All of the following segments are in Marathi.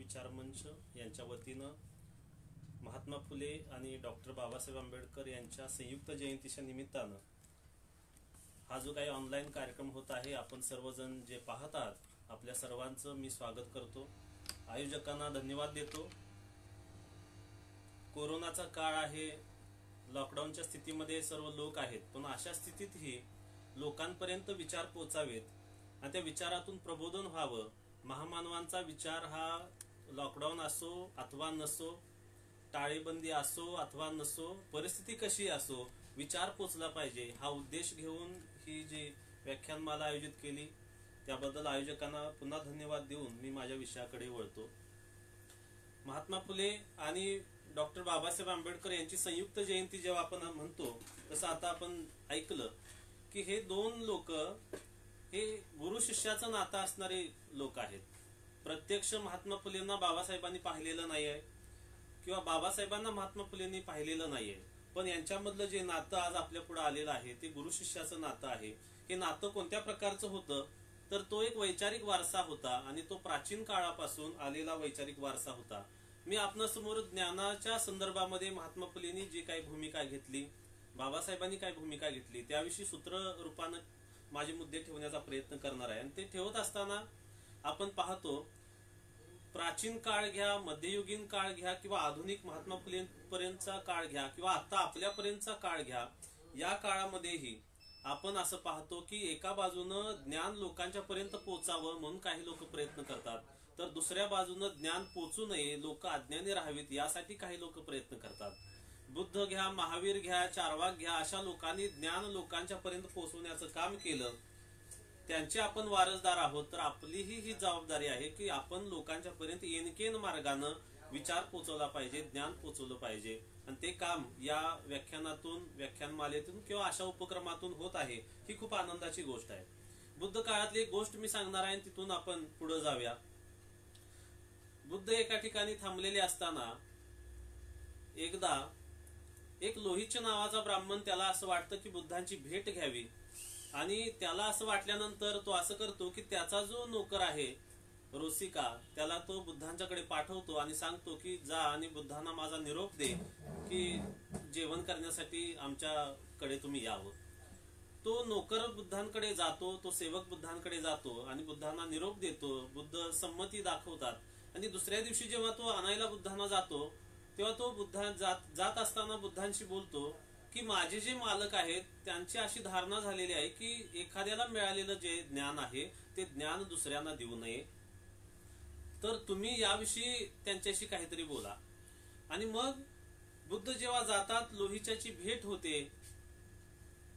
विचार मंच यांच्या वतीनं महात्मा फुले आणि डॉक्टर बाबासाहेब आंबेडकर यांच्या संयुक्त जयंतीच्या निमित्तानं हा जो काही ऑनलाईन कार्यक्रम होत आहे, आपण सर्वजण जे पाहत आहात आपल्या सर्वांचं मी स्वागत करतो. आयोजकांना धन्यवाद देतो. कोरोनाचा काळ आहे, लॉकडाऊनच्या स्थितीमध्ये सर्व लोक आहेत, पण अशा स्थितीतही लोकांपर्यंत विचार पोचावेत आणि त्या विचारातून प्रबोधन व्हावं. महामानवांचा विचार हा लॉकडाऊन असो अथवा नसो, टाळेबंदी असो अथवा नसो, परिस्थिती कशी असो, विचार पोचला पाहिजे हा उद्देश घेऊन ही जी व्याख्यानमाला आयोजित केली त्याबद्दल आयोजकांना पुन्हा धन्यवाद देऊन मी माझ्या विषयाकडे वळतो. महात्मा फुले आणि डॉक्टर बाबासाहेब आंबेडकर यांची संयुक्त जयंती जेव्हा आपण म्हणतो तसं आता आपण ऐकलं की हे दोन लोक हे गुरु शिष्याचं नातं असणारे लोक आहेत. प्रत्यक्ष महात्मा फुलेंना बाबासाहेबांनी पाहिलेलं नाही आहे किंवा बाबासाहेबांना महात्मा फुलेंनी पाहिलेलं नाहीये, पण यांच्यामधलं जे नातं आज आपल्या पुढे आलेलं आहे ते गुरु शिष्याचं नातं आहे. हे नातं कोणत्या प्रकारचं होतं तर तो एक वैचारिक वारसा होता आणि तो प्राचीन काळापासून आलेला वैचारिक वारसा होता. मी आपणासमोर ज्ञानाच्या संदर्भामध्ये महात्मा फुलेंनी जी काही भूमिका घेतली, बाबासाहेबांनी काय भूमिका घेतली त्याविषयी सूत्र रूपानं माझे मुद्दे ठेवण्याचा प्रयत्न करणार आहे. आणि ते ठेवत असताना आपण पाहतो प्राचीन काळ घ्या, मध्ययुगीन काळ घ्या किंवा आधुनिक महात्मा फुलेंपर्यंतचा काळ घ्या किंवा आता आपल्यापर्यंतचा काळ घ्या, या काळामध्येही आपण असं पाहतो की एका बाजूनं ज्ञान लोकांच्या पर्यंत पोहोचावं म्हणून काही लोक प्रयत्न करतात, तर दुसऱ्या बाजूनं ज्ञान पोचू नये, लोक अज्ञानी राहावीत यासाठी काही लोक प्रयत्न करतात. बुद्ध घ्या, महावीर घ्या, चार्वाक घ्या, अशा लोकांनी ज्ञान लोकांच्या पर्यंत पोहोचवण्याचं काम केलं. त्यांचे आपण वारसदार आहोत, तर आपलीही ही जबाबदारी आहे की आपण लोकांच्या पर्यंत येनकेन मार्गानं विचार पोचवला पाहिजे, ज्ञान पोचवलं पाहिजे. आणि ते काम या व्याख्यानातून, व्याख्यानमालेतून किंवा अशा उपक्रमातून होत आहे, ही खूप आनंदाची गोष्ट आहे. बुद्ध काळातली एक गोष्ट मी सांगणार आहे, तिथून आपण पुढे जाऊया. बुद्ध एका ठिकाणी थांबलेले असताना एकदा एक लोहिच नावाचा ब्राह्मण, त्याला असं वाटतं की बुद्धांची भेट घ्यावी आणि त्याला असं वाटल्यानंतर तो असं करतो की त्याचा जो नोकर आहे रोसिका, त्याला तो बुद्धांच्याकडे पाठवतो आणि सांगतो की जा आणि बुद्धांना माझा निरोप दे की जेवण करण्यासाठी आमच्याकडे तुम्ही यावं. तो नोकर बुद्धांकडे जातो, तो सेवक बुद्धांकडे जातो आणि बुद्धांना निरोप देतो. बुद्ध संमती दाखवतात आणि दुसऱ्या दिवशी जेव्हा तो आणायला बुद्धांना जातो तेव्हा तो बुद्धा जात असताना बुद्धांशी बोलतो की माझे जे मालक आहेत त्यांची अशी धारणा झालेली आहे की एखाद्याला मिळालेलं जे ज्ञान आहे ते ज्ञान दुसऱ्यांना देऊ नये, तर तुम्ही याविषयी त्यांच्याशी काहीतरी बोला. आणि मग बुद्ध जेव्हा जातात, लोहिच्याची भेट होते.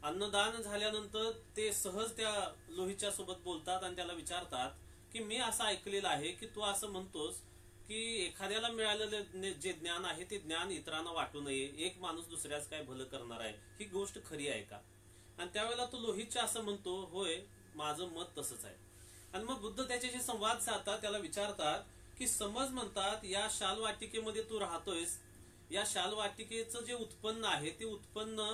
अन्नदान झाल्यानंतर ते सहज त्या लोहिच्या सोबत बोलतात आणि त्याला विचारतात की मी असं ऐकलेलं आहे की तू असं म्हणतोस की एखाद्याला मिळालेलं जे ज्ञान आहे ते ज्ञान इतरांना वाटू नये, एक माणूस दुसऱ्याच काय भलं करणार आहे, ही गोष्ट खरी आहे का? आणि त्यावेळेला तो लोहितच्या असं म्हणतो, होय माझं मत तसंच आहे. आणि मग बुद्ध त्याच्याशी संवाद साधतात, त्याला विचारतात की समज म्हणतात या शाल वाटिकेमध्ये तू राहतोयस, या शाल वाटिकेचं जे उत्पन्न आहे ते उत्पन्न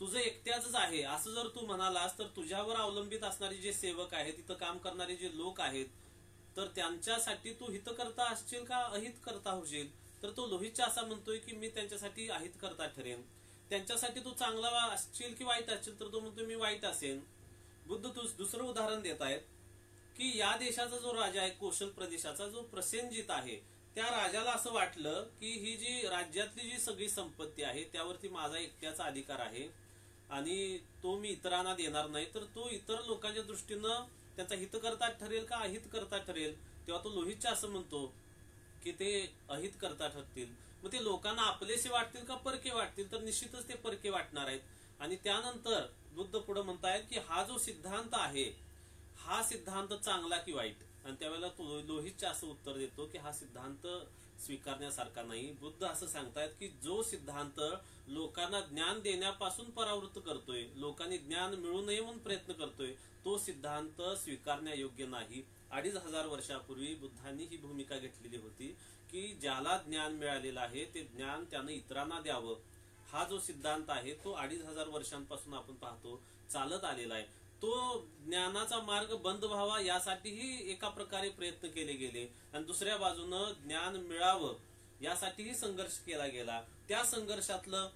तुझं एकट्याच आहे असं जर तू म्हणालास, तर तुझ्यावर अवलंबित असणारे जे सेवक आहेत, तिथं काम करणारे जे लोक आहेत, तर त्यांच्यासाठी तू हितकर्ता असशील का अहितकर्ता होशील? तर तो लोहितच्या असा म्हणतोय की मी त्यांच्यासाठी अहितकर्ता ठरेन. त्यांच्यासाठी तू चांगला असशील की वाईट असशील? तर तो म्हणतोय मी वाईट असेन. बुद्ध दुसरं उदाहरण देत आहेत की या देशाचा जो राजा आहे, कौशल प्रदेशाचा जो प्रसेनजित आहे, त्या राजाला असं वाटलं की ही जी राज्यातली जी सगळी संपत्ती आहे त्यावरती माझा एकट्याचा अधिकार आहे आणि तो मी इतरांना देणार नाही, तर तो इतर लोकांच्या दृष्टीनं त्यांचा हितकर्ता ठरेल का अहितकर्ता ठरेल? तेव्हा तो लोहितच्या असं म्हणतो की ते अहितकर्ता ठरतील. मग ते लोकांना आपलेसे वाटतील का परके वाटतील? तर निश्चितच ते परके वाटणार आहेत. आणि त्यानंतर बुद्ध पुढे म्हणतायत की हा जो सिद्धांत आहे, हा सिद्धांत चांगला की वाईट? आणि त्यावेळेला तो लोहितच्या असं उत्तर देतो की हा सिद्धांत स्वीकारण्यासारखा नाही. बुद्ध असं सांगतायत की जो सिद्धांत लोकांना ज्ञान देण्यापासून परावृत्त करतोय, लोकांनी ज्ञान मिळू नये म्हणून प्रयत्न करतोय, तो सिद्धांत स्वीकारण्यायोग्य नाही. 2500 वर्षापूर्वी बुद्धांनी ही भूमिका घेतलेली होती की ज्याला ज्ञान मिळालेलं आहे ते ज्ञान त्यानं इतरांना द्यावं. हा जो सिद्धांत आहे तो 2500 वर्षांपासून आपण पाहतो चालत आलेला आहे. तो ज्ञानाचा मार्ग बंद व्हावा यासाठीही एका प्रकारे प्रयत्न केले गेले, आणि दुसऱ्या बाजूनं ज्ञान मिळावं यासाठीही संघर्ष केला गेला. त्या संघर्षातलं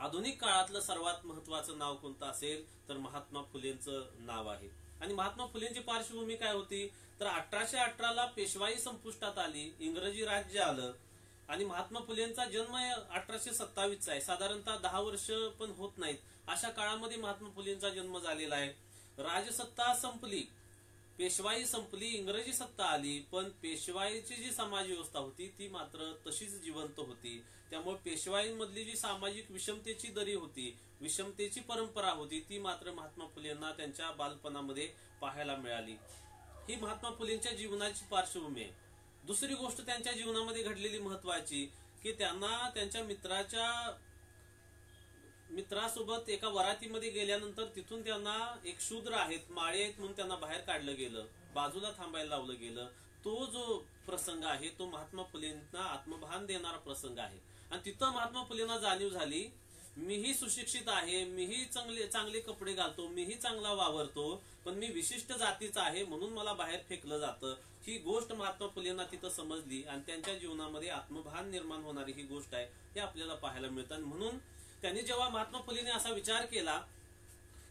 आधुनिक काळातलं सर्वात महत्वाचं नाव कोणतं असेल तर महात्मा फुलेंचं नाव आहे. आणि महात्मा फुलेंची पार्श्वभूमी काय होती तर 1818ला पेशवाई संपुष्टात आली, इंग्रजी राज्य आलं, आणि महात्मा फुलेंचा जन्म 1827चा आहे. साधारणतः 10 वर्ष पण होत नाहीत अशा काळामध्ये महात्मा फुलेंचा जन्म झालेला आहे. राजसत्ता संपली, पेशवाई संपली, इंग्रजी सत्ता आली, पण पेशवाईची जी समाज व्यवस्था होती ती मात्र तशीच जिवंत होती. त्यामुळे पेशवाईमधली जी सामाजिक विषमतेची दरी होती, विषमतेची परंपरा होती, ती मात्र महात्मा फुलेंना त्यांच्या बालपणामध्ये पाहायला मिळाली. ही महात्मा फुलेंच्या जीवनाची पार्श्वभूमी आहे. दुसरी गोष्ट त्यांच्या जीवनामध्ये घडलेली महत्वाची की त्यांना त्यांच्या मित्रासोबत एका वरातीमध्ये गेल्यानंतर तिथून त्यांना एक शूद्र आहेत, माळे आहेत म्हणून त्यांना बाहेर काढलं गेलं, बाजूला थांबायला लावलं गेलं. तो जो प्रसंग आहे तो महात्मा फुलेंना आत्मभान देणारा प्रसंग आहे. आणि तिथं महात्मा फुलेंना जाणीव झाली, मीही सुशिक्षित आहे, मीही चांगले कपडे घालतो, मीही चांगला वावरतो, पण मी विशिष्ट जातीचा आहे म्हणून मला बाहेर फेकलं जातं. ही गोष्ट महात्मा फुलेंना तिथं समजली आणि त्यांच्या जीवनामध्ये आत्मभान निर्माण होणारी ही गोष्ट आहे हे आपल्याला पाहायला मिळतं. म्हणून त्यांनी जेव्हा महात्मा फुलेंनी असा विचार केला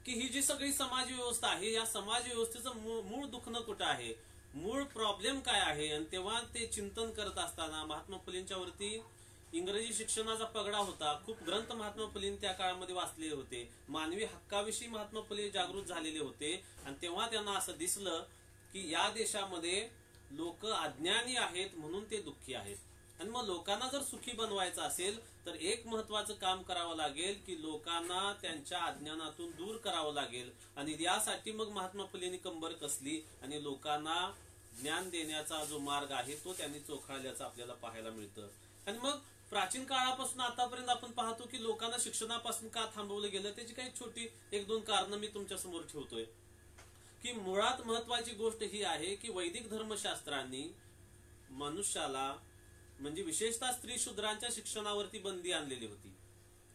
की ही जी सगळी समाज व्यवस्था आहे या समाज व्यवस्थेचं मूळ दुखणं कुठं आहे, मूळ प्रॉब्लेम काय आहे, आणि तेव्हा ते चिंतन करत असताना महात्मा फुलेंच्या वरती इंग्रजी शिक्षणाचा पगडा होता. खूप ग्रंथ महात्मा फुलेंनी त्या काळामध्ये वाचलेले होते, मानवी हक्काविषयी महात्मा फुले जागृत झालेले होते. आणि तेव्हा त्यांना असं दिसलं की या देशामध्ये लोक अज्ञानी आहेत म्हणून ते दुःखी आहेत, आणि मग लोकांना जर सुखी बनवायचं असेल तर एक महत्वाचं काम करावं लागेल की लोकांना त्यांच्या अज्ञानातून दूर करावं लागेल. आणि यासाठी मग महात्मा फुलेंनी कंबर कसली आणि लोकांना ज्ञान देण्याचा जो मार्ग आहे तो त्यांनी चोखाळल्याचं आपल्याला पाहायला मिळतं. आणि मग प्राचीन काळापासून आतापर्यंत आपण पाहतो की लोकांना शिक्षणापासून का थांबवलं गेलं, त्याची काही छोटी 1-2 कारणं मी तुमच्या समोर ठेवतोय. की मुळात महत्वाची गोष्ट ही आहे की वैदिक धर्मशास्त्रांनी मनुष्याला म्हणजे विशेषतः स्त्री शूद्रांच्या शिक्षणावरती बंदी आणलेली होती.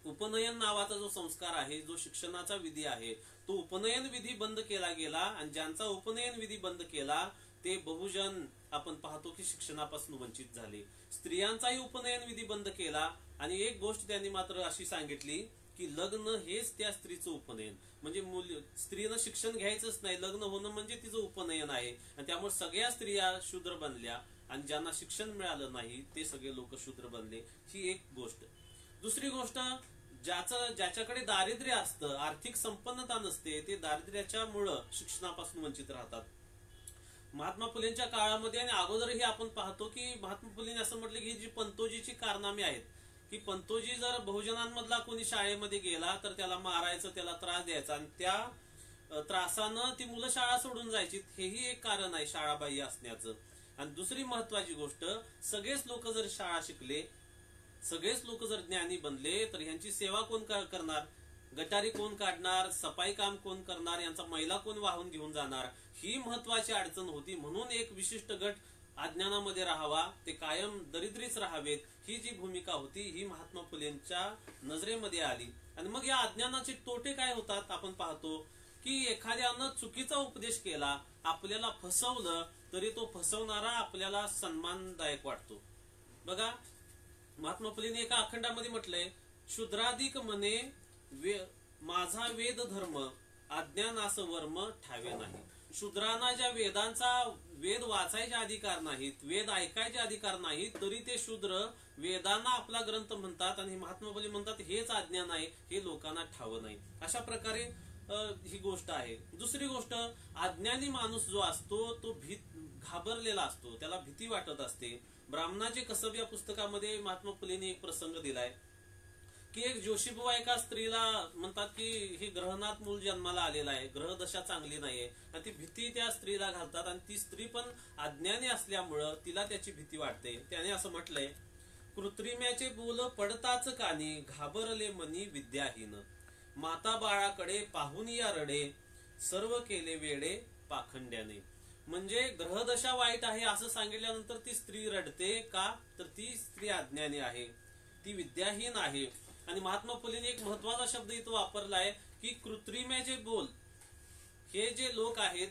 उपनयन नावाचा जो संस्कार आहे, जो शिक्षणाचा विधी आहे, तो उपनयन विधी बंद केला गेला. आणि ज्यांचा उपनयन विधी बंद केला ते बहुजन आपण पाहतो की शिक्षणापासून वंचित झाले. स्त्रियांचाही उपनयन विधी बंद केला. आणि एक गोष्ट त्यांनी मात्र अशी सांगितली की लग्न हेच त्या स्त्रीचं उपनयन, म्हणजे स्त्रीनं शिक्षण घ्यायचंच नाही, लग्न होणं म्हणजे तिचं उपनयन आहे. आणि त्यामुळे सगळ्या स्त्रिया शूद्र बनल्या आणि ज्यांना शिक्षण मिळालं नाही ते सगळे लोक शूद्र बनले. ही एक गोष्ट. दुसरी गोष्ट, ज्याच्याकडे दारिद्र्य असतं, आर्थिक संपन्नता नसते, ते दारिद्र्याच्या मुळे शिक्षणापासून वंचित राहतात. महात्मा फुलेंच्या काळामध्ये आणि अगोदरही आपण पाहतो की महात्मा फुलेंनी असं म्हटलं की जी पंतोजीची कारनामे आहेत की पंतोजी जर बहुजनांमधला कोणी शाळेमध्ये गेला तर त्याला मारायचं, त्याला त्रास द्यायचा, आणि त्या त्रासानं ती मुलं शाळा सोडून जायची. हेही एक कारण आहे शाळाबाह्य असण्याचं. आणि दुसरी महत्वाची गोष्ट, सगळेच लोक जर शाळा शिकले, सगळेच लोक जर ज्ञानी बनले तर यांची सेवा कोण करणार, गटारी कोण काढणार, सफाई काम कोण करणार, यांचा मैला कोण वाहून घेऊन जाणार, ही महत्वाची अडचण होती. म्हणून एक विशिष्ट गट अज्ञानामध्ये राहावा, ते कायम दरिद्रीच राहावेत, ही जी भूमिका होती ही महात्मा फुलेंच्या नजरेमध्ये आली. आणि मग या अज्ञानाचे तोटे काय होतात आपण पाहतो की एखाद्यानं चुकीचा उपदेश केला, आपल्याला फसवलं तरी तो फसवणारा आपल्याला सन्मानदायक वाटतो. बघा, महात्मा फुलेंनी एका अखंडामध्ये म्हटलंय, शूद्राधिक म्हणे माझा वेद धर्म, अज्ञानास वर्म ठावे नाही. शूद्रांना ज्या वेद वाचायचे अधिकार नाहीत, वेद ऐकायचे अधिकार नाहीत, तरी ते शूद्र वेदांना आपला ग्रंथ म्हणतात. आणि महात्मा फुले म्हणतात हेच अज्ञान आहे, हे लोकांना ठावं नाही. अशा प्रकारे ही गोष्ट आहे. दुसरी गोष्ट, अज्ञानी माणूस जो असतो तो घाबरलेला असतो, त्याला भीती वाटत असते. ब्राह्मणाचे कसब या पुस्तकामध्ये महात्मा फुलेंनी एक प्रसंग दिलाय की एक जोशीबुवा एका स्त्रीला म्हणतात की हे ग्रहणात मूल जन्माला आलेला आहे, ग्रहदशा चांगली नाहीये, आणि ती भीती त्या स्त्रीला घालतात. आणि ती स्त्री पण अज्ञानी असल्यामुळं तिला त्याची भीती वाटते. त्याने असं म्हटलंय, कृत्रिम्याचे बोल पडताच कानी, घाबरले मनी विद्याहीन, माता बाळाकडे पाहून या रडे, सर्व केले वेडे पाखंड्याने. म्हणजे ग्रहदशा वाईट आहे असं सांगितल्यानंतर ती स्त्री रडते का, तर ती स्त्री अज्ञानी आहे, ती विद्याहीन आहे. आणि महात्मा फुलेंनी एक महत्वाचा शब्द इथं वापरलाय की कृत्रिम्याचे बोल, हे जे लोक आहेत,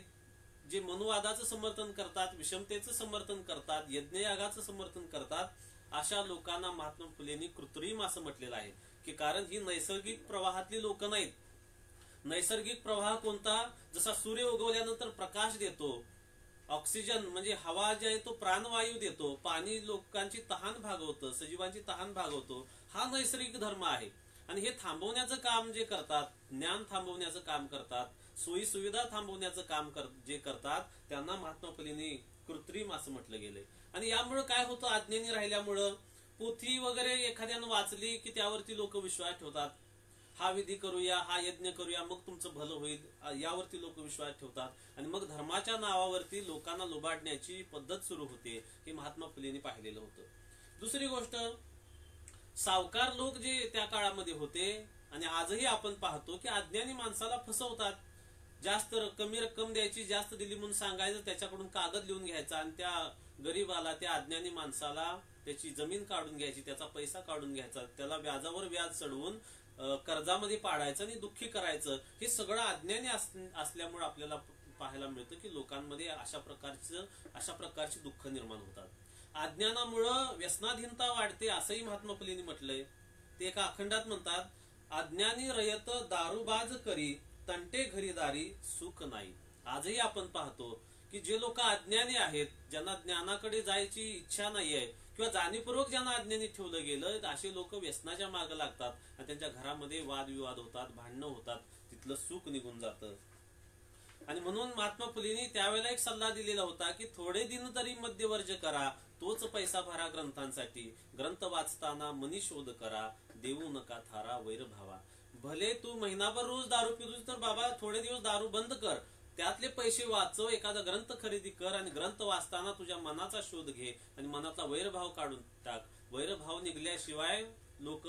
जे मनुवादाचं समर्थन करतात, विषमतेचं समर्थन करतात, यज्ञयागाचं समर्थन करतात, अशा लोकांना महात्मा फुलेंनी कृत्रिम असं म्हटलेलं आहे. की कारण ही नैसर्गिक प्रवाहातली लोक नाहीत. नैसर्गिक प्रवाह कोणता? जसा सूर्य उगवल्यानंतर प्रकाश देतो, ऑक्सिजन म्हणजे हवा जे आहे तो प्राणवायू देतो, पाणी लोकांची तहान भागवतं, सजीवांची तहान भागवतो, हा नैसर्गिक धर्म आहे. आणि हे थांबवण्याचं काम जे करतात, ज्ञान थांबवण्याचं काम करतात, सोयी सुविधा थांबवण्याचं काम जे करतात, त्यांना महात्मा फुलेंनी कृत्रिम असं म्हटलं गेलंय. आणि यामुळे काय होतं? अज्ञानी राहिल्यामुळं पोथी वगैरे एखाद्यानं वाचली की त्यावरती लोक विश्वास ठेवतात. हा विधी करूया, हा यज्ञ करूया, मग तुमचं भलं होईल, यावरती लोक विश्वास ठेवतात. आणि मग धर्माच्या नावावरती लोकांना लुबाडण्याची पद्धत सुरू होते. हे महात्मा फुलेंनी पाहिलेलं होतं. दुसरी गोष्ट, सावकार लोक जे त्या काळामध्ये होते आणि आजही आपण पाहतो की अज्ञानी माणसाला फसवतात. जास्त कमी रक्कम द्यायची, जास्त दिली म्हणून सांगायचं, त्याच्याकडून कागद लिहून घ्यायचा आणि त्या गरीबाला, त्या अज्ञानी माणसाला त्याची जमीन काढून घ्यायची, त्याचा पैसा काढून घ्यायचा, त्याला व्याजावर व्याज चढवून कर्जामध्ये पाडायचं आणि दुःखी करायचं. हे सगळं अज्ञानी असल्यामुळे आपल्याला पाहायला मिळतं की लोकांमध्ये अशा प्रकारची दुःख निर्माण होतात. अज्ञानामुळं व्यसनाधीनता वाढते असंही महात्मा फुलेंनी म्हटलंय. ते एका अखंडात म्हणतात, अज्ञानी रयत दारूबाज करी, तंटे घरीदारी सुख नाही. आजही आपण पाहतो की जे लोक अज्ञानी आहेत, ज्यांना ज्ञानाकडे जायची इच्छा नाहीये किंवा जाणीवपूर्वक ज्यांना अज्ञानी ठेवलं गेलं, असे लोक व्यसनाच्या मागे लागतात आणि त्यांच्या घरामध्ये वादविवाद होतात, भांडणं होतात, तिथलं सुख निघून जातं. आणि म्हणून महात्मा फुलेंनी त्यावेळेला एक सल्ला दिलेला होता की थोडे दिन तरी मध्यवर्ज करा, तोच पैसा भरा ग्रंथांसाठी, ग्रंथ वाचताना मनी शोध करा, देऊ नका थारा वैर भावा. भले तू महिनाभर रोज दारू पितोस तर बाबा थोडे दिवस दारू बंद कर, त्यातले पैसे वाचव, एखादा ग्रंथ खरेदी कर आणि ग्रंथ वाचताना तुझ्या मनाचा शोध घे आणि मनातला वैरभाव काढून टाक. वैरभाव निघल्याशिवाय लोक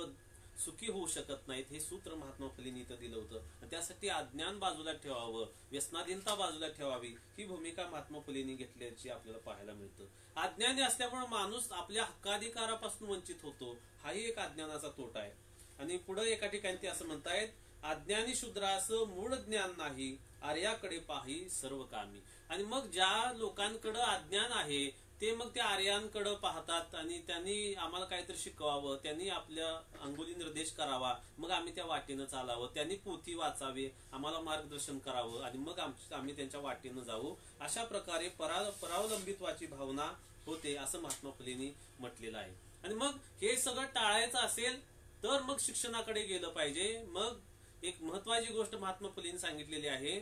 सुखी होऊ शकत नाहीत. हे सूत्र महात्मा फुलेंनी इथं दिलं होतं. त्यासाठी अज्ञान बाजूला ठेवावं, व्यसनाधीनता बाजूला ठेवावी, ही भूमिका महात्मा फुलेंनी घेतल्याची आपल्याला पाहायला मिळतं. अज्ञानी असल्यामुळे माणूस आपल्या हक्काधिकारापासून वंचित होतो, हाही एक अज्ञानाचा तोटा आहे. आणि पुढे एका ठिकाणी ते असं म्हणतायत, अज्ञानी शूद्रास मूळ ज्ञान नाही, आर्याकडे पाही सर्व कामी. आणि मग ज्या लोकांकडे अज्ञान आहे ते मग त्या आर्यांकडे पाहतात आणि त्यांनी आम्हाला काहीतरी शिकवावं, त्यांनी आपल्या अंगुली निर्देश करावा, मग आम्ही त्या वाटेनं चालावं, त्यांनी पोथी वाचावे, आम्हाला मार्गदर्शन करावं आणि मग आम्ही त्यांच्या वाटेनं जाऊ. अशा प्रकारे परावलंबित्वाची भावना होते असं महात्मा फुलेंनी म्हटलेलं आहे. आणि मग हे सगळं टाळायचं असेल तर मग शिक्षणाकडे गेलं पाहिजे. मग एक महत्वाची गोष्ट महात्मा फुलेंनी सांगितलेली आहे,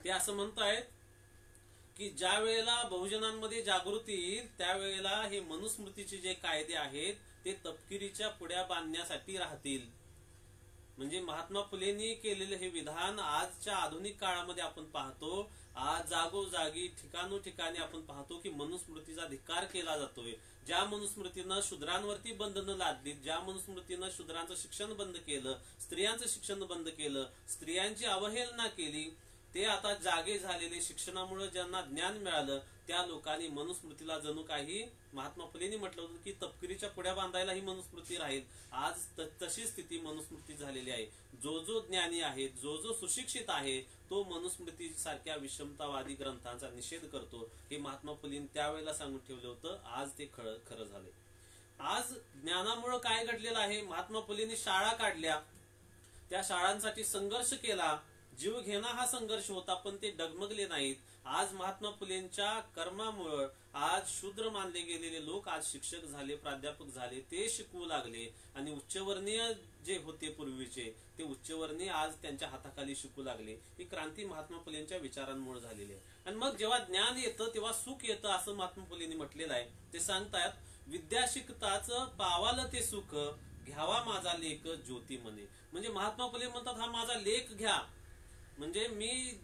ते असं म्हणतायत की ज्या वेळेला बहुजनांमध्ये जागृती येईल त्यावेळेला हे मनुस्मृतीचे जे कायदे आहेत ते तपकिरीच्या पुढ्या बांधण्यासाठी राहतील. म्हणजे महात्मा फुलेंनी केलेलं हे विधान आजच्या आधुनिक काळामध्ये आपण पाहतो. आज जागोजागी ठिकाणी आपण पाहतो की मनुस्मृतीचा धिक्कार केला जातोय. ज्या मनुस्मृतीनं शूद्रांवरती बंधनं लादली, ज्या मनुस्मृतीनं शूद्रांचं शिक्षण बंद केलं, स्त्रियांचं शिक्षण बंद केलं, स्त्रियांची अवहेलना केली, ते आता जागे झालेले, शिक्षणामुळे ज्यांना ज्ञान मिळालं त्या लोकांनी मनुस्मृतीला जणू काही, महात्मा फुलेंनी म्हटलं होतं की तपकिरीच्या पुढ्या बांधायला ही मनुस्मृती राहील. आज तशी स्थिती मनुस्मृती झालेली आहे. जो ज्ञानी आहे, जो सुशिक्षित आहे तो मनुस्मृती सारख्या विषमतावादी ग्रंथांचा निषेध करतो. हे महात्मा फुलेंनी त्यावेळेला सांगून ठेवलं होतं. आज ते खरं झालंय. आज ज्ञानामुळे काय घडलेलं आहे, महात्मा फुलेंनी शाळा काढल्या, त्या शाळांसाठी संघर्ष केला, जीव घेणा हा संघर्ष होता, पण ते डगमगले नाहीत. आज महात्मा फुलेंच्या कर्मामुळे आज शूद्र मानले गेलेले लोक आज शिक्षक झाले, प्राध्यापक झाले, ते शिकवू लागले आणि उच्चवर्णीय जे होते पूर्वीचे ते उच्चवर्णीय आज त्यांच्या हाताखाली शिकू लागले. ही क्रांती महात्मा फुलेंच्या विचारांमुळे झालेली आहे. आणि मग जेव्हा ज्ञान येतं तेव्हा सुख येतं असं महात्मा फुलेंनी म्हटलेलं आहे. ते सांगतात, विद्या शिकताच पावाल ते सुख, घ्यावा माझा लेख ज्योती म्हणे. म्हणजे महात्मा फुले म्हणतात हा माझा लेख घ्या, म्हणजे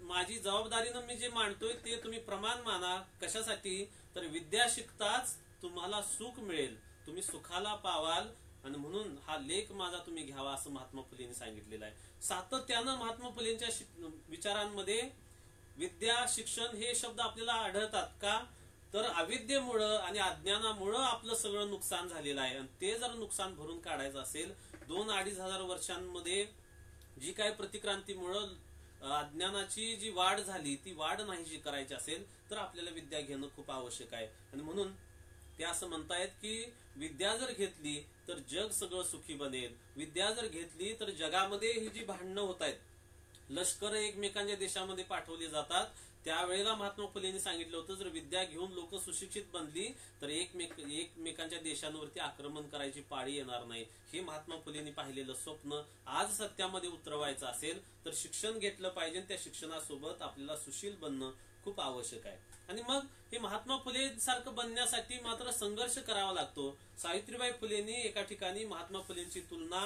माझी जबाबदारीनं मी जे मांडतोय ते तुम्ही प्रमाण माना. कशासाठी? तर विद्या शिकताच तुम्हाला सुख मिळेल, तुम्ही सुखाला पावाल आणि म्हणून हा लेख माझा तुम्ही घ्यावा असं महात्मा फुलेंनी सांगितलेलं आहे. सातत्यानं महात्मा फुलेंच्या विचारांमध्ये विद्या, शिक्षण हे शब्द आपल्याला आढळतात. का? तर अविद्येमुळं आणि अज्ञानामुळं आपलं सगळं नुकसान झालेलं आहे. आणि ते जर नुकसान भरून काढायचं असेल, 2-2.5 हजार वर्षांमध्ये जी काय प्रतिक्रांतीमुळं अज्ञानाची जी वाढ झाली ती वाढ नाहीशी करायची असेल तर आपल्याला विद्या घेणं खूप आवश्यक आहे. आणि म्हणून ते असं म्हणतायत की विद्या जर घेतली तर जग सगळं सुखी बनेल. विद्या जर घेतली तर जगामध्ये ही जी भांडणं होत आहेत, लष्कर एकमेकांच्या देशामध्ये पाठवली जातात, त्यावेळेला महात्मा फुलेंनी सांगितलं होतं जर विद्या घेऊन लोक सुशिक्षित बनली तर एकमेकांच्या देशांवरती आक्रमण करायची पाळी येणार नाही. हे महात्मा फुलेंनी पाहिलेलं स्वप्न आज सत्यामध्ये उतरवायचं असेल तर शिक्षण घेतलं पाहिजे. त्या शिक्षणासोबत आपल्याला सुशील बनणं खूप आवश्यक आहे. आणि मग हे महात्मा फुले सारखं बनण्यासाठी मात्र संघर्ष करावा लागतो. सावित्रीबाई फुलेंनी एका ठिकाणी महात्मा फुलेंची तुलना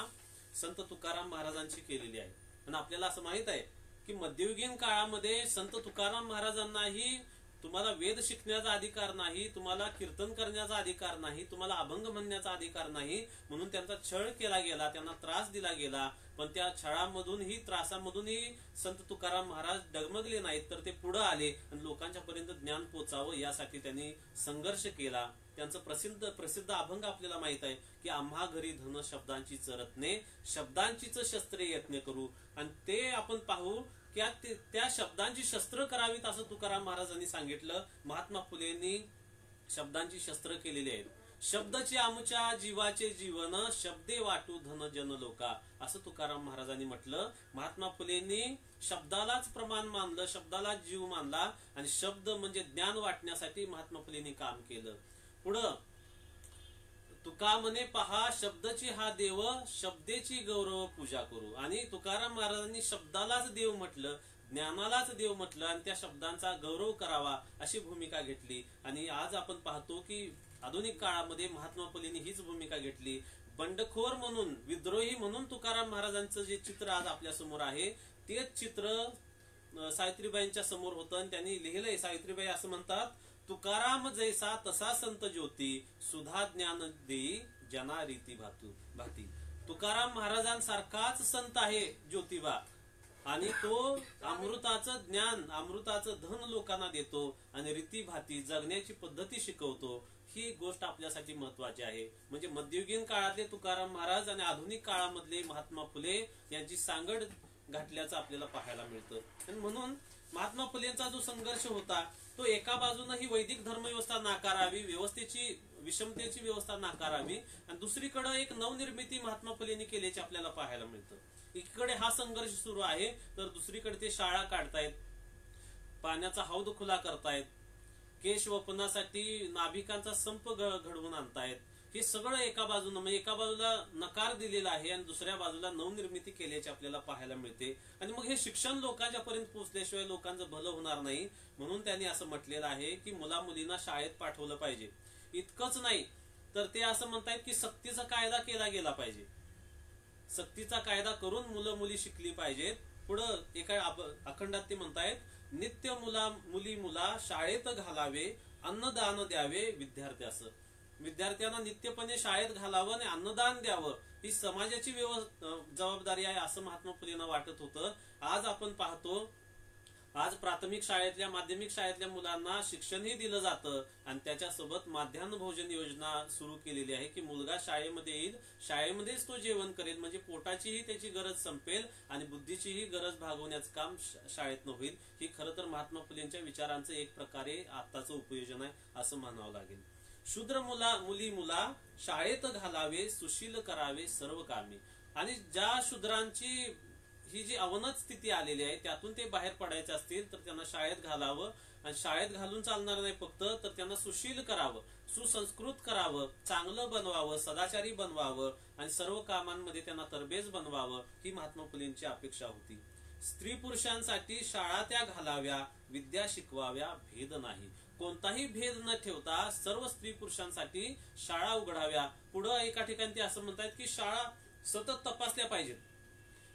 संत तुकाराम महाराजांची केलेली आहे. आणि आपल्याला असं माहित आहे की मध्ययुगीन काळामध्ये संत तुकाराम महाराजांनाही तुम्हाला वेद शिकण्याचा अधिकार नाही, तुम्हाला कीर्तन करण्याचा अधिकार नाही, तुम्हाला अभंग म्हणण्याचा अधिकार नाही, म्हणून त्यांचा छळ केला गेला, त्यांना त्रास दिला गेला. पण त्या छळामधूनही त्रासामधूनही संत तुकाराम महाराज डगमगले नाहीत, तर ते पुढे आले आणि लोकांच्या पर्यंत ज्ञान पोचावं यासाठी त्यांनी संघर्ष केला. त्यांचं प्रसिद्ध अभंग आपल्याला माहित आहे की आम्हा घरी धन शब्दांची चरतने, शब्दांचीच शस्त्रे यत्न करू. आणि ते आपण पाहू की त्या शब्दांची शस्त्र करावीत असं तुकाराम महाराजांनी सांगितलं. महात्मा फुलेंनी शब्दांची शस्त्र केलेली आहेत. शब्दचे आमच्या जीवाचे जीवन, शब्दे वाटू धन जन लोका, असं तुकाराम महाराजांनी म्हटलं. महात्मा फुलेंनी शब्दालाच प्रमाण मानलं, शब्दालाच जीव मानला आणि शब्द म्हणजे ज्ञान वाटण्यासाठी महात्मा फुलेंनी काम केलं. पुढं तुका म्हणे पहा शब्दची हा देव, शब्देची गौरव पूजा करू. आणि तुकाराम महाराजांनी शब्दालाच देव म्हटलं, ज्ञानालाच देव म्हटलं आणि त्या शब्दांचा गौरव करावा अशी भूमिका घेतली. आणि आज आपण पाहतो की आधुनिक काळामध्ये महात्मा फुलेंनी हीच भूमिका घेतली. बंडखोर म्हणून, विद्रोही म्हणून तुकाराम महाराजांचं जे चित्र आज आपल्या समोर आहे तेच चित्र सावित्रीबाईंच्या समोर होतं. आणि त्यांनी लिहिलंय, सावित्रीबाई असं म्हणतात, तुकाराम जैसा तसा संत ज्योती, सुधा ज्ञान देई जना रीती भाती. तुकाराम महाराजांसारखाच संत आहे ज्योतिबा, आणि तो अमृताचं ज्ञान, अमृताचं धन लोकांना देतो आणि रीती भाती जगण्याची पद्धती शिकवतो. ही गोष्ट आपल्यासाठी महत्वाची आहे. म्हणजे मध्ययुगीन काळातले तुकाराम महाराज आणि आधुनिक काळामधले महात्मा फुले यांची सांगड घातल्याचं आपल्याला पाहायला मिळतं. आणि म्हणून महात्मा फुलेंचा जो संघर्ष होता तो एका बाजूने ही वैदिक धर्मव्यवस्था नाकारावी, व्यवस्थेची विषमतेची व्यवस्था नाकारावी, आणि दुसरीकडे एक नवनिर्मिती महात्मा फुलेंनी केल्याचे आपल्याला पाहायला मिळतं. एकीकडे हा संघर्ष सुरू आहे तर दुसरीकडे ते शाळा काढतायत, पाण्याचा हौद खुला करतायत, केश वपनासाठी नाभिकांचा संप घडवून आणतायत. हे सगळं एका बाजूनं, म्हणजे एका बाजूला नकार दिलेला आहे आणि दुसऱ्या बाजूला नवनिर्मिती केल्याची आपल्याला पाहायला मिळते. आणि मग हे शिक्षण लोकांच्या पर्यंत पोहोचल्याशिवाय लोकांचं भलं होणार नाही. म्हणून त्यांनी असं म्हटलेलं आहे की मुला मुलींना शाळेत पाठवलं पाहिजे. इतकंच नाही तर ते असं म्हणतायत की सक्तीचा कायदा केला गेला पाहिजे. सक्तीचा कायदा करून मुलं मुली शिकली पाहिजेत. पुढं एका अखंडात ते म्हणतायत, नित्य मुली मुला शाळेत घालावे, अन्नदान द्यावे विद्यार्थ्यास. विद्यार्थ्यांना नित्यपणे शाळेत घालावं आणि अन्नदान द्यावं ही समाजाची जबाबदारी आहे असं महात्मा फुलेंना वाटत होतं. आज आपण पाहतो, आज प्राथमिक शाळेतल्या, माध्यमिक शाळेतल्या मुलांना शिक्षणही दिलं जातं आणि त्याच्यासोबत माध्यान्ह भोजन योजना सुरू केलेली आहे की मुलगा शाळेमध्ये येईल, शाळेमध्येच तो जेवण करेल, म्हणजे पोटाचीही त्याची गरज संपेल आणि बुद्धीचीही गरज भागवण्याचं काम शाळेतनं होईल. ही खरं तर महात्मा फुलेंच्या विचारांचं एक प्रकारे आताचं उपयोजन आहे असं म्हणावं लागेल. शूद्र मुली मुला शाळेत घालावे, सुशील करावे सर्व कामे. आणि ज्या शूद्रांची ही जी अवनत स्थिती आलेली आहे त्यातून ते बाहेर पडायचे असतील तर त्यांना शाळेत घालावं. आणि शाळेत घालून चालणार नाही फक्त, तर त्यांना सुशील करावं, सुसंस्कृत करावं, चांगलं बनवावं, सदाचारी बनवावं आणि सर्व कामांमध्ये त्यांना तरबेज बनवावं ही महात्मा फुलेंची अपेक्षा होती. स्त्री पुरुषांसाठी शाळा त्या घालाव्या, विद्या शिकवाव्या, भेद नाही. कोणताही भेद न ठेवता सर्व स्त्री पुरुषांसाठी शाळा उघडाव्या. पुढं एका ठिकाणी ते असं म्हणतात की शाळा सतत तपासल्या पाहिजेत,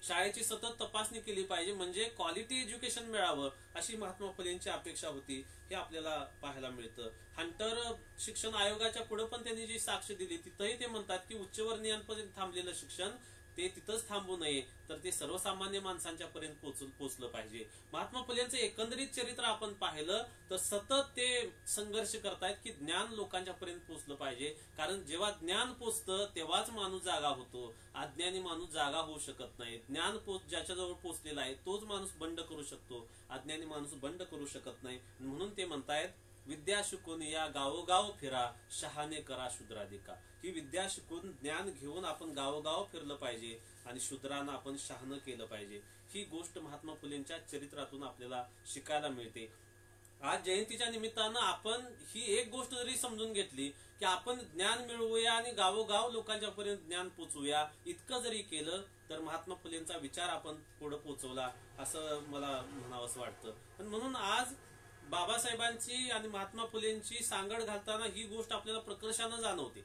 शाळेची सतत तपासणी केली पाहिजे, म्हणजे क्वालिटी एज्युकेशन मिळावं अशी महात्मा फुलेंची अपेक्षा होती. हे आपल्याला पाहायला मिळतं. हंटर शिक्षण आयोगाच्या पुढे पण त्यांनी जी साक्ष दिली तिथंही ते म्हणतात की उच्चवर्णीयांपर्यंत थांबलेलं शिक्षण ते तिथंच थांबू नये, तर ते सर्वसामान्य माणसांच्या पर्यंत पोचलं पाहिजे. महात्मा फुलेंचं एकंदरीत चरित्र आपण पाहिलं तर सतत ते संघर्ष करतायत की ज्ञान लोकांच्या पर्यंत पोचलं पाहिजे. कारण जेव्हा ज्ञान पोचतं तेव्हाच माणूस जागा होतो. अज्ञानी माणूस जागा होऊ शकत नाही. ज्ञान ज्याच्याजवळ पोचलेला आहे तोच माणूस बंड करू शकतो, अज्ञानी माणूस बंड करू शकत नाही. म्हणून ते म्हणतायत, विद्या शिकून या गावोगाव फिरा, शहाणे करा शूद्राधिका. ही विद्या शिकून ज्ञान घेऊन आपण गावोगाव फिरलं पाहिजे आणि शूद्रांना आपण शहाणं केलं पाहिजे. ही गोष्ट महात्मा फुलेंच्या चरित्रातून आपल्याला शिकायला मिळते. आज जयंतीच्या निमित्तानं आपण ही एक गोष्ट जरी समजून घेतली की आपण ज्ञान मिळवूया आणि गावोगाव लोकांच्या पर्यंत ज्ञान पोचवूया, इतकं जरी केलं तर महात्मा फुलेंचा विचार आपण पुढे पोचवला असं मला म्हणावंसं वाटतं. आणि म्हणून आज बाबासाहेबांची आणि महात्मा फुलेंची सांगड घालताना ही गोष्ट आपल्याला प्रकर्षानं जाणवते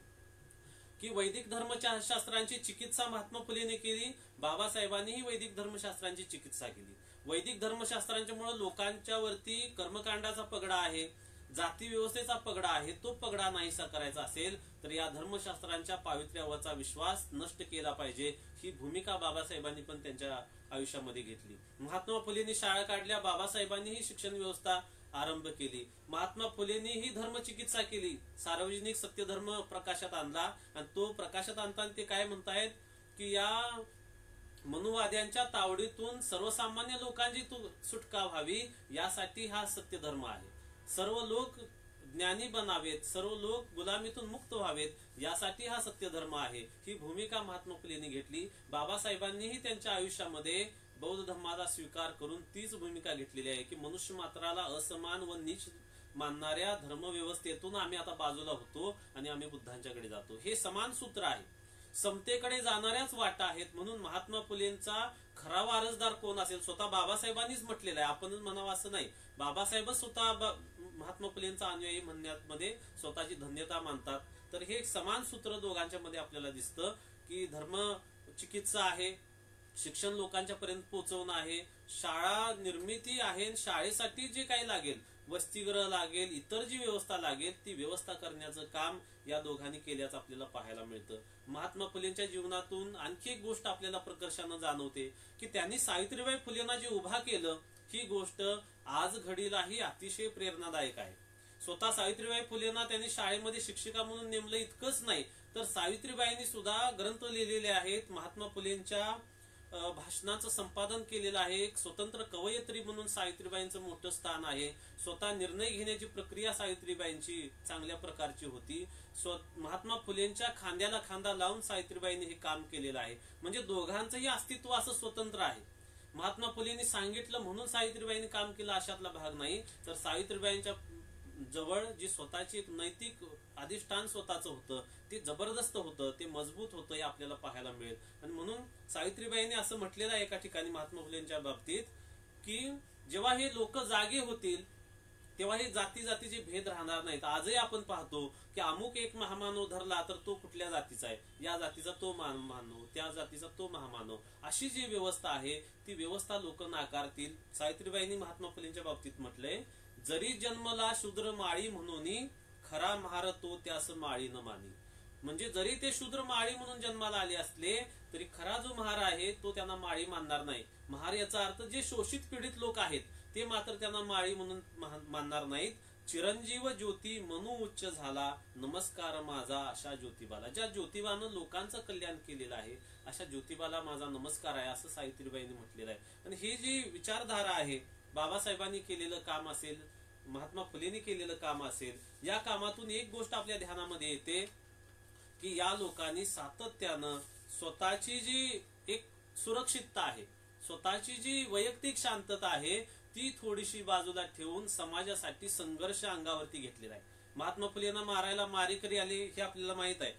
की वैदिक धर्मशास्त्रांची चिकित्सा महात्मा फुलेंनी केली, बाबासाहेबांनीही वैदिक धर्मशास्त्रांची चिकित्सा केली. वैदिक धर्मशास्त्रांच्या मुळे लोकांच्या वरती कर्मकांडाचा पगडा आहे, जाती व्यवस्थेचा पगडा आहे, तो पगडा नाहीसा करायचा असेल तर या धर्मशास्त्रांच्या पावित्र्यावरचा विश्वास नष्ट केला पाहिजे. ही भूमिका बाबासाहेबांनी पण त्यांच्या आयुष्यामध्ये घेतली. महात्मा फुलेंनी शाळा काढल्या, बाबासाहेबांनीही शिक्षण व्यवस्था आरंभ केली. महात्मा फुलेंनी ही धर्मचिकित्सा केली, सार्वजनिक सत्यधर्म प्रकाशात आणला. आणि तो प्रकाशात आणताना ते काय म्हणतायत की या मनुवाद्यांच्या तावडीतून सर्वसामान्य लोकांची सुटका व्हावी यासाठी हा सत्यधर्म आहे. सर्व लोक ज्ञानी बनावेत, सर्व लोक गुलामीतून मुक्त व्हावेत यासाठी हा सत्यधर्म आहे. ही भूमिका महात्मा फुलेंनी घेतली. बाबासाहेबांनीही त्यांच्या आयुष्यामध्ये बौद्ध धर्माचा स्वीकार करून तीच भूमिका घेतलेली आहे की मनुष्य मात्राला असमान व नीच मानणाऱ्या धर्मव्यवस्थेतून आम्ही आता बाजूला होतो आणि आम्ही बुद्धांच्याकडे जातो. हे समान सूत्र आहे, समतेकडे जाणाऱ्याच वाटा आहेत. म्हणून महात्मा फुलेंचा खरा वारसदार कोण असेल, स्वतः बाबासाहेबांनीच म्हटलेलं आहे, आपणच म्हणावं असं नाही. बाबासाहेबच स्वतः महात्मा फुलेंचा अनुयायी म्हणण्यामध्ये स्वतःची धन्यता मानतात. तर हे समान सूत्र दोघांच्या मध्ये आपल्याला दिसतं की धर्म चिकित्सा आहे, शिक्षण लोकांच्या पर्यंत पोहोचवणं आहे, शाळा निर्मिती आहे, शाळेसाठी जे काही लागेल, वसतिगृह लागेल, इतर जी व्यवस्था लागेल ती व्यवस्था करण्याचं काम या दोघांनी केल्याचं आपल्याला पाहायला मिळतं. महात्मा फुलेंच्या जीवनातून आणखी एक गोष्ट आपल्याला प्रकर्षानं जाणवते की त्यांनी सावित्रीबाई फुलेंना जे उभा केलं ही गोष्ट आज घडीलाही अतिशय प्रेरणादायक आहे. स्वतः सावित्रीबाई फुलेंना त्यांनी शाळेमध्ये शिक्षिका म्हणून नेमलं इतकंच नाही तर सावित्रीबाईंनी सुद्धा ग्रंथ लिहिलेले आहेत. महात्मा फुलेंच्या भाषणाचं संपादन केलेलं आहे. एक स्वतंत्र कवयित्री म्हणून सावित्रीबाईंचं मोठं स्थान आहे. स्वतः निर्णय घेण्याची प्रक्रिया सावित्रीबाईंची चांगल्या प्रकारची होती. महात्मा फुलेंच्या खांद्याला खांदा लावून सावित्रीबाईंनी हे काम केलेलं आहे. म्हणजे दोघांचंही अस्तित्व असं स्वतंत्र आहे. महात्मा फुलेंनी सांगितलं म्हणून सावित्रीबाईंनी काम केलं अशातला भाग नाही. तर सावित्रीबाईंच्या जवळ जी स्वतःची एक नैतिक अधिष्ठान स्वतःच होतं ते जबरदस्त होतं, ते मजबूत होतं, हे आपल्याला पाहायला मिळेल. आणि म्हणून सावित्रीबाईंनी असं म्हटलेलं आहे एका ठिकाणी महात्मा फुलेंच्या बाबतीत की जेव्हा हे लोक जागे होतील तेव्हा हे जाती जातीचे भेद राहणार नाहीत. आजही आपण पाहतो की अमुक एक महामानव धरला तर तो कुठल्या जातीचा आहे, या जातीचा तो मानव, त्या जातीचा तो महामानव, अशी जी व्यवस्था आहे ती व्यवस्था लोक नाकारतील. सावित्रीबाईंनी महात्मा फुलेंच्या बाबतीत म्हटलंय, जरी जन्मला शूद्र माळी म्हणून खरा महार तो त्यास माळी न मानी. म्हणजे जरी ते शूद्र माळी म्हणून जन्माला आले असले तरी खरा जो महार आहे तो त्यांना माळी मानणार नाही. महार याचा अर्थ जे शोषित पीडित लोक आहेत ते मात्र त्यांना माळी म्हणून मानणार नाहीत. चिरंजीव ज्योती मनु उच्च झाला, नमस्कार माझा अशा ज्योतिबाला. ज्या ज्योतिबानं लोकांचं कल्याण केलेलं आहे अशा ज्योतिबाला माझा नमस्कार आहे असं सावित्रीबाईंनी म्हटलेलं आहे. आणि ही जी विचारधारा आहे, बाबासाहेबांनी केलेलं काम असेल, महात्मा फुलेंनी केलेलं काम असेल, या कामातून एक गोष्ट आपल्या ध्यानामध्ये येते की या लोकांनी सातत्यानं स्वतःची जी एक सुरक्षितता आहे, स्वतःची जी वैयक्तिक शांतता आहे ती थोडीशी बाजूला ठेवून समाजासाठी संघर्ष अंगावरती घेतलेला आहे. महात्मा फुलेंना मारायला मारेकरी आले हे आपल्याला माहित आहे,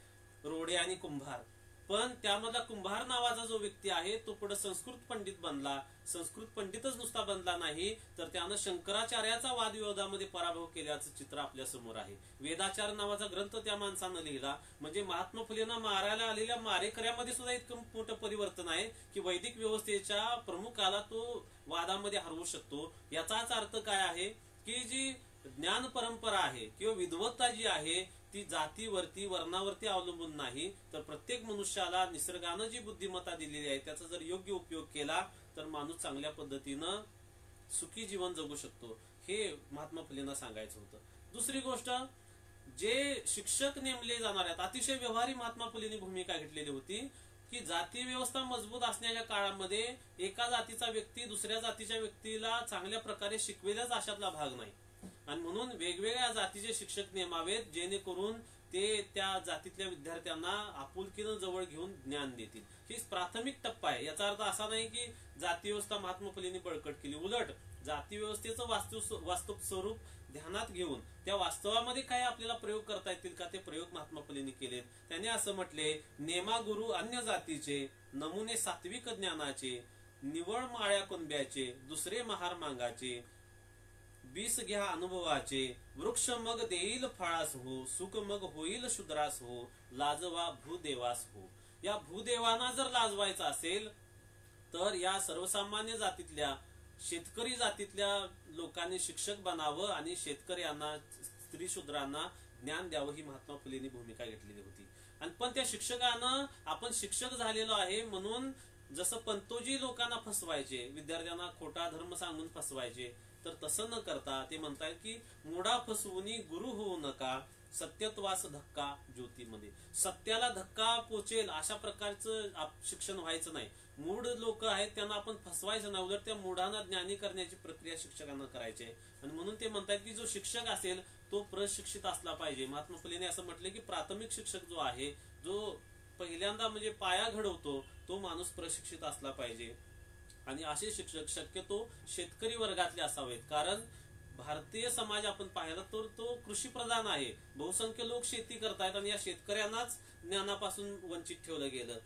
रोडे आणि कुंभार. पण त्यामधला कुंभार नावाचा जो व्यक्ती आहे तो पुढे संस्कृत पंडित बनला. संस्कृत पंडितच नुसता बनला नाही तर त्यानं शंकराचार्याचा वादविवादामध्ये पराभव केल्याचं चित्र आपल्या समोर आहे. वेदाचार नावाचा ग्रंथ त्या माणसानं लिहिला. म्हणजे महात्मा फुलेंना मारायला आलेल्या मारेकऱ्यामध्ये सुद्धा इतकं मोठं परिवर्तन आहे की वैदिक व्यवस्थेच्या प्रमुखाला तो वादामध्ये हरवू शकतो. याचाच अर्थ काय आहे की जी ज्ञान परंपरा आहे किंवा विद्वत्ता जी आहे ती जातीवरती वर्णावरती अवलंबून नाही, तर प्रत्येक मनुष्याला निसर्गानं जी बुद्धिमत्ता दिलेली आहे त्याचा जर योग्य उपयोग केला तर माणूस चांगल्या पद्धतीनं सुखी जीवन जगू शकतो, हे महात्मा फुलेंना सांगायचं होतं. दुसरी गोष्ट, जे शिक्षक नेमले जाणार आहेत, अतिशय व्यवहारी महात्मा फुलेंनी भूमिका घेतलेली होती की जाती व्यवस्था मजबूत असण्याच्या काळामध्ये एका जातीचा व्यक्ती दुसऱ्या जातीच्या व्यक्तीला चांगल्या प्रकारे शिकवेलच अशातला भाग नाही, आणि म्हणून वेगवेगळ्या जातीचे शिक्षक नेमावेत जेणेकरून ते त्या जातीतल्या विद्यार्थ्यांना आपुलकीनं जवळ घेऊन ज्ञान देतील. ही प्राथमिक टप्पा आहे. याचा अर्थ असा नाही की जाती व्यवस्था महात्मा फुलेंनी बळकट केली, उलट जाती व्यवस्थेचं वास्तव स्वरूप ध्यानात घेऊन त्या वास्तवामध्ये काय आपल्याला प्रयोग करता येतील का, ते प्रयोग महात्मा फुलेंनी केलेत. त्यांनी असं म्हटले, नेमा गुरु अन्य जातीचे, नमुने सात्विक ज्ञानाचे, निवळ माळ्या कुंब्याचे, दुसरे महार मांगाचे, बीस घ्या अनुभवाचे, वृक्ष मग देईल फळास हो, सुख मग होईल शूद्रास हो, लाजवा भूदेवास हो. या भूदेवांना जर लाजवायचं असेल तर या सर्वसामान्य जातीतल्या शेतकरी जातीतल्या लोकांनी शिक्षक बनावं आणि शेतकऱ्यांना स्त्री शूद्रांना ज्ञान द्यावं, ही महात्मा फुलेंनी भूमिका घेतलेली होती. आणि पण त्या शिक्षकानं आपण शिक्षक झालेलो आहे म्हणून जसं पंतोजी लोकांना फसवायचे, विद्यार्थ्यांना खोटा धर्म सांगून फसवायचे, तर तसं न करता ते म्हणतात की मुडा फसवूनी गुरु होऊ नका, सत्यत्वास धक्का ज्योतीमध्ये. सत्याला धक्का पोचेल अशा प्रकारचं शिक्षण व्हायचं नाही. मूढ लोक आहेत त्यांना आपण फसवायचं नाही, उलट त्या मूढांना ज्ञानी करण्याची प्रक्रिया शिक्षकांना करायची आहे. आणि म्हणून ते म्हणतात की जो शिक्षक असेल तो प्रशिक्षित असला पाहिजे. महात्मा फुलेंनी असं म्हटलं की प्राथमिक शिक्षक जो आहे, जो पहिल्यांदा म्हणजे पाया घडवतो, तो माणूस प्रशिक्षित असला पाहिजे. आणि असे शिक्षक शक्यतो शेतकरी वर्गातले असावेत, कारण भारतीय समाज आपण पाहिला तर तो कृषी प्रधान आहे. बहुसंख्य लोक शेती करतायत आणि या शेतकऱ्यांनाच ज्ञानापासून वंचित ठेवलं गेलं.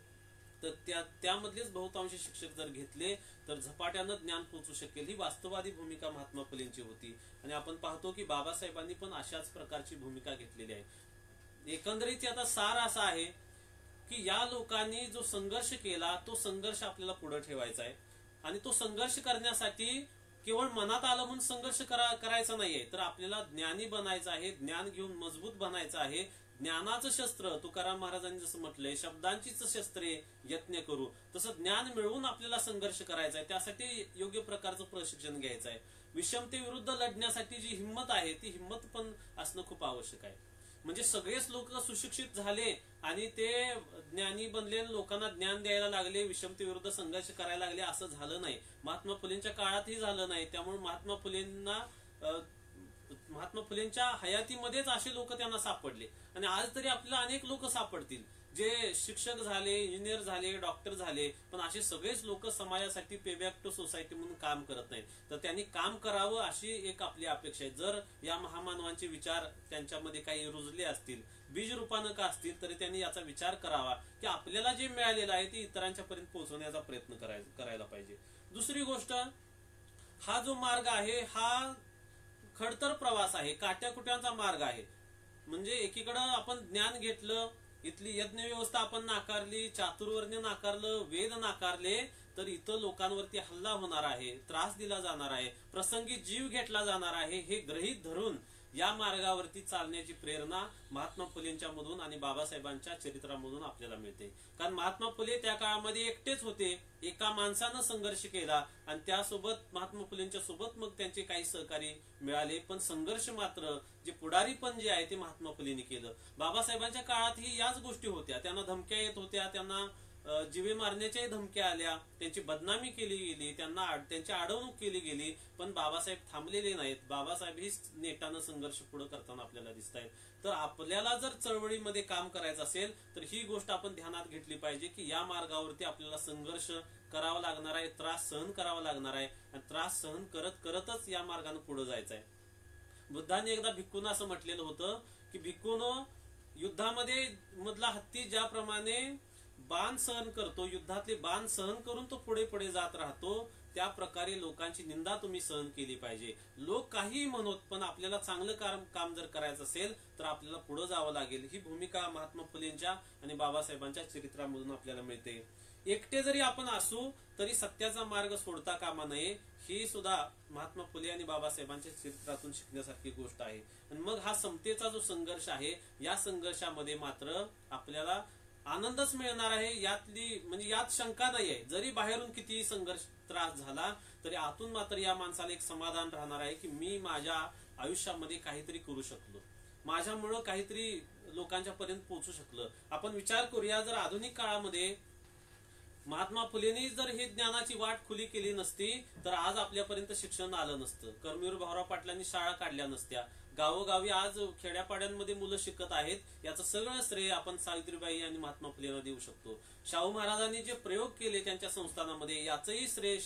तर त्यामधलेच बहुतांश शिक्षक जर घेतले तर झपाट्यानं ज्ञान पोहोचू शकेल, ही वास्तववादी भूमिका महात्मा फुलेंची होती. आणि आपण पाहतो की बाबासाहेबांनी पण अशाच प्रकारची भूमिका घेतलेली आहे. एकंदरीत आता सार असा आहे की या लोकांनी जो संघर्ष केला तो संघर्ष आपल्याला पुढे ठेवायचा आहे. आणि तो संघर्ष करण्यासाठी केवळ मनात आलं म्हणून संघर्ष करायचा नाहीये, तर आपल्याला ज्ञानी बनायचं आहे, ज्ञान घेऊन मजबूत बनायचं आहे. ज्ञानाचं शस्त्र तुकाराम महाराजांनी जसं म्हटलंय, शब्दांचीच शस्त्रे यत्न करू, तसं ज्ञान मिळवून आपल्याला संघर्ष करायचा आहे. त्यासाठी योग्य प्रकारचं प्रशिक्षण घ्यायचं आहे. विषमतेविरुद्ध लढण्यासाठी जी हिंमत आहे ती हिंमत पण असणं खूप आवश्यक आहे. म्हणजे सगळेच लोक सुशिक्षित झाले आणि ते ज्ञानी बनले, लोकांना ज्ञान द्यायला लागले, विषमतेविरुद्ध संघर्ष करायला लागले, असं झालं नाही. महात्मा फुलेंच्या काळातही झालं नाही. त्यामुळे महात्मा फुलेंच्या हयातीमध्येच असे लोक त्यांना सापडले. आणि आज तरी आपल्याला अनेक लोक सापडतील जे शिक्षक झाले, इंजिनियर झाले, डॉक्टर झाले, पण असे सगळेच लोक समाजासाठी पे बॅक टू सोसायटी म्हणून काम करत नाहीत. तर त्यांनी काम करावं अशी एक आपली अपेक्षा आहे. जर या महामानवांचे विचार त्यांच्यामध्ये काही रुजले असतील, बीज रूपानं का असतील, तरी त्यांनी याचा विचार करावा की आपल्याला जे मिळालेलं आहे ते इतरांच्या पर्यंत पोहोचवण्याचा प्रयत्न करायला पाहिजे. दुसरी गोष्ट, हा जो मार्ग आहे हा खडतर प्रवास आहे, काट्याकुट्यांचा मार्ग आहे. म्हणजे एकीकडं आपण ज्ञान घेतलं, इथली यज्ञ व्यवस्था आपण नाकारली, चातुर्वर्ण्य नाकारलं, वेद नाकारले, तर इथं लोकांवरती हल्ला होणार आहे, त्रास दिला जाणार आहे, प्रसंगी जीव घेतला जाणार आहे, हे गृहीत धरून या मार्गावरती चालण्याची प्रेरणा महात्मा फुलेंच्या मधून आणि बाबासाहेबांच्या चरित्रामधून आपल्याला मिळते. कारण महात्मा फुले त्या काळामध्ये एकटेच होते, एका माणसानं संघर्ष केला आणि त्यासोबत महात्मा फुलेंच्या सोबत मग त्यांचे काही सहकारी मिळाले, पण संघर्ष मात्र जे पुढारीपण जे आहे ते महात्मा फुलेंनी केलं. बाबासाहेबांच्या काळातही याच गोष्टी होत्या, त्यांना धमक्या येत होत्या, त्यांना जीवे मारण्याच्याही धमक्या आल्या, त्यांची बदनामी केली गेली, त्यांची अडवणूक केली गेली, पण बाबासाहेब थांबलेले नाहीत. बाबासाहेब ही नेटानं संघर्ष पुढे करताना आपल्याला दिसत आहेत. तर आपल्याला जर चळवळीमध्ये काम करायचं असेल तर ही गोष्ट आपण ध्यानात घेतली पाहिजे की या मार्गावरती आपल्याला संघर्ष करावा लागणार आहे, त्रास सहन करावा लागणार आहे, आणि त्रास सहन करत करतच या मार्गाने पुढे जायचं आहे. बुद्धाने एकदा भिक्खूंना असं म्हटलेलं होतं की भिक्खूनो, युद्धामध्ये मधला हत्ती ज्याप्रमाणे बाण सहन करतो, युद्धातले बाण सहन करून तो पुढे पुढे जात राहतो, त्या प्रकारे लोकांची निंदा तुम्ही सहन केली पाहिजे. लोक काही म्हणत, पण आपल्याला चांगलं काम जर करायचं असेल तर आपल्याला पुढे जावं लागेल. ही भूमिका महात्मा फुलेंच्या आणि बाबासाहेबांच्या चरित्रामधून आपल्याला मिळते. एकटे जरी आपण असू तरी सत्याचा मार्ग सोडता कामा नये, ही सुद्धा महात्मा फुले आणि बाबासाहेबांच्या चित्रातून शिकण्यासारखी गोष्ट आहे. आणि मग हा समतेचा जो संघर्ष आहे, या संघर्षामध्ये मात्र आपल्याला आनंदच मिळणार आहे, यात शंका नाही आहे. जरी बाहेरून किती संघर्ष त्रास झाला तरी आतून मात्र या माणसाला एक समाधान राहणार आहे की मी माझ्या आयुष्यामध्ये काहीतरी करू शकलो, माझ्यामुळं काहीतरी लोकांच्या पर्यंत पोहोचू शकलं. आपण विचार करूया, जर आधुनिक काळामध्ये महात्मा फुलेंनी जर हे ज्ञानाची वाट खुली केली नसती तर आज आपल्यापर्यंत शिक्षण आलं नसतं. कर्मवीर भाऊराव पाटलांनी शाळा काढल्या नसत्या. गावोगावी आज खेड्यापाड्यांमध्ये मुलं शिकत आहेत. याचं सगळं श्रेय आपण सावित्रीबाई आणि महात्मा फुलेंना देऊ शकतो. शाहू महाराजांनी जे प्रयोग केले त्यांच्या संस्थानामध्ये, याचंही श्रेय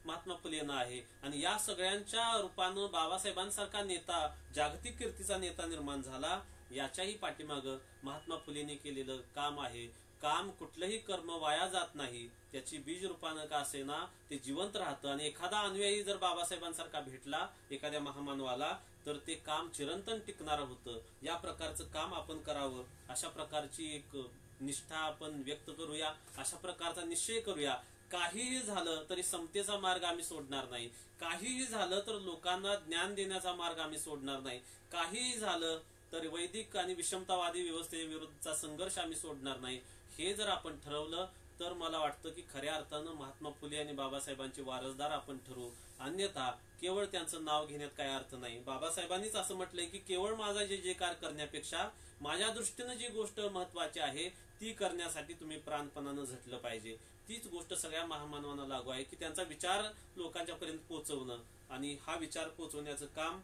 महात्मा फुलेंना आहे. आणि या सगळ्यांच्या रूपानं बाबासाहेबांसारखा नेता, जागतिक कीर्तीचा नेता निर्माण झाला. याच्याही पाठीमागं महात्मा फुलेंनी केलेलं काम आहे. काम, कुठलंही कर्म वाया जात नाही. त्याची बीज रूपानं का असेना ते जिवंत राहतं. आणि एखादा अनुयायी जर बाबासाहेबांसारखा भेटला एखाद्या महामानवाला तर ते काम चिरंतन टिकणारं होतं. या प्रकारचं काम आपण करावं, अशा प्रकारची एक निष्ठा आपण व्यक्त करूया, अशा प्रकारचा निश्चय करूया. काहीही झालं तरी समतेचा मार्ग आम्ही सोडणार नाही. काहीही झालं तर लोकांना ज्ञान देण्याचा मार्ग आम्ही सोडणार नाही. काहीही झालं तर वैदिक आणि विषमतावादी व्यवस्थेविरुद्धचा संघर्ष आम्ही सोडणार नाही. हे जर आपण ठरवलं तर मला वाटतं की खऱ्या अर्थानं महात्मा फुले आणि बाबासाहेबांचे वारसदार आपण ठरवू. अन्यथा केवळ त्यांचं नाव घेण्यात काही अर्थ नाही. बाबासाहेबांनीच असं म्हटलंय की केवळ माझा जे कार्य करण्यापेक्षा माझ्या दृष्टीनं जी गोष्ट महत्वाची आहे ती करण्यासाठी तुम्ही प्राणपणानं झटलं पाहिजे. तीच गोष्ट सगळ्या महामानवांना लागू आहे की त्यांचा विचार लोकांच्या पर्यंत पोहोचवणं. आणि हा विचार पोहोचवण्याचं काम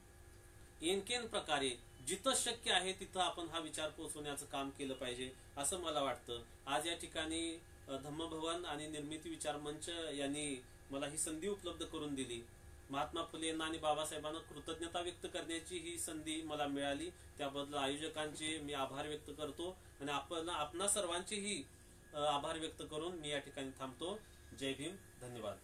एनकेन प्रकारे जिथं शक्य आहे तिथं आपण हा विचार पोहोचवण्याचं काम केलं पाहिजे असं मला वाटतं. आज या ठिकाणी धम्मभवन आणि निर्मिती विचार मंच यांनी मला ही संधी उपलब्ध करून दिली. महात्मा फुलेंना आणि बाबासाहेबांना कृतज्ञता व्यक्त करण्याची ही संधी मला मिळाली. त्याबद्दल आयोजकांचे मी आभार व्यक्त करतो आणि आपणा सर्वांचेही आभार व्यक्त करून मी या ठिकाणी थांबतो. जय भीम, धन्यवाद.